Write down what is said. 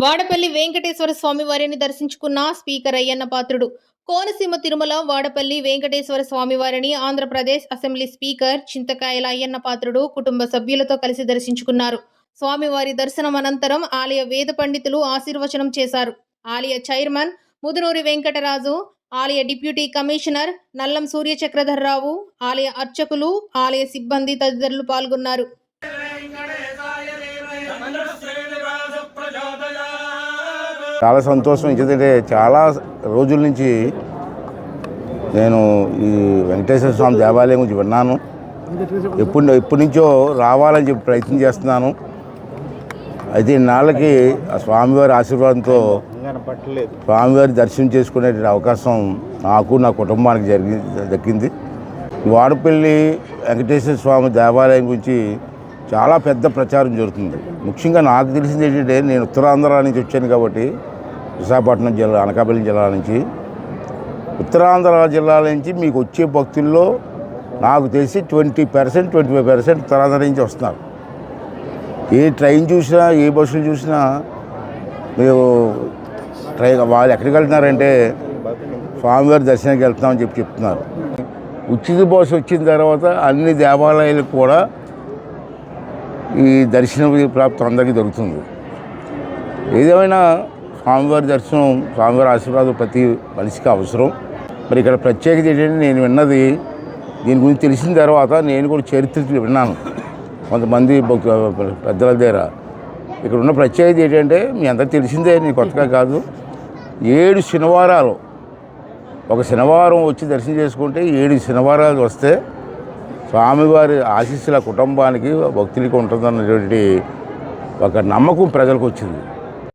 వాడపల్లి వెంకటేశ్వర స్వామి వారిని దర్శించుకున్న స్పీకర్ అయ్యన్న పాత్రుడు. కోనసీమ తిరుమల వాడపల్లి వెంకటేశ్వర స్వామి వారిని ఆంధ్రప్రదేశ్ అసెంబ్లీ స్పీకర్ చింతకాయల అయ్యన్న పాత్రుడు కుటుంబ సభ్యులతో కలిసి దర్శించుకున్నారు. స్వామివారి దర్శనం అనంతరం ఆలయ వేద పండితులు ఆశీర్వచనం చేశారు. ఆలయ చైర్మన్ ముదునూరి వెంకటరాజు, ఆలయ డిప్యూటీ కమిషనర్ నల్లం సూర్యచక్రధర్రావు, ఆలయ అర్చకులు, ఆలయ సిబ్బంది తదితరులు పాల్గొన్నారు. చాలా సంతోషం. ఎందుకంటే చాలా రోజుల నుంచి నేను ఈ వెంకటేశ్వర స్వామి దేవాలయం గురించి విన్నాను. ఎప్పటి నుంచో రావాలని చెప్పి ప్రయత్నం చేస్తున్నాను. అయితే ఇన్నాళ్ళకి ఆ స్వామివారి ఆశీర్వాదంతో స్వామివారి దర్శనం చేసుకునే అవకాశం నాకు నా కుటుంబానికి దక్కింది. వాడపల్లి వెంకటేశ్వర స్వామి దేవాలయం గురించి చాలా పెద్ద ప్రచారం జరుగుతుంది. ముఖ్యంగా నాకు తెలిసింది ఏంటంటే, నేను ఉత్తరాంధ్ర నుంచి వచ్చాను కాబట్టి, విశాఖపట్నం జిల్లా, అనకాపల్లి జిల్లా నుంచి, ఉత్తరాంధ్ర జిల్లాల నుంచి మీకు వచ్చే భక్తుల్లో నాకు తెలిసి 20%, 25% ఉత్తరాంధ్ర నుంచి వస్తున్నారు. ఏ ట్రైన్ చూసినా, ఏ బస్సులు చూసినా మీరు వాళ్ళు ఎక్కడికి వెళ్తున్నారంటే స్వామివారి దర్శనానికి వెళ్తున్నామని చెప్తున్నారు. ఉచిత బస్సు వచ్చిన తర్వాత అన్ని దేవాలయాలకు కూడా ఈ దర్శన ప్రాప్తి అందరికీ దొరుకుతుంది. ఏదేమైనా స్వామివారి దర్శనం, స్వామివారి ఆశీర్వాదం ప్రతి మనిషికి అవసరం. మరి ఇక్కడ ప్రత్యేకత ఏంటంటే, నేను విన్నది, దీని గురించి తెలిసిన తర్వాత నేను కూడా చరిత్ర విన్నాను కొంతమంది పెద్దల దగ్గర. ఇక్కడ ఉన్న ప్రత్యేకత ఏంటంటే, మీ అందరికీ తెలిసిందే, నేను కొత్తగా కాదు, 7 శనివారాలు, ఒక శనివారం వచ్చి దర్శనం చేసుకుంటే 7 శనివారాలు వస్తే స్వామివారి ఆశీస్సుల కుటుంబానికి, భక్తులకి ఉంటుందన్నటువంటి ఒక నమ్మకం ప్రజలకు వచ్చింది.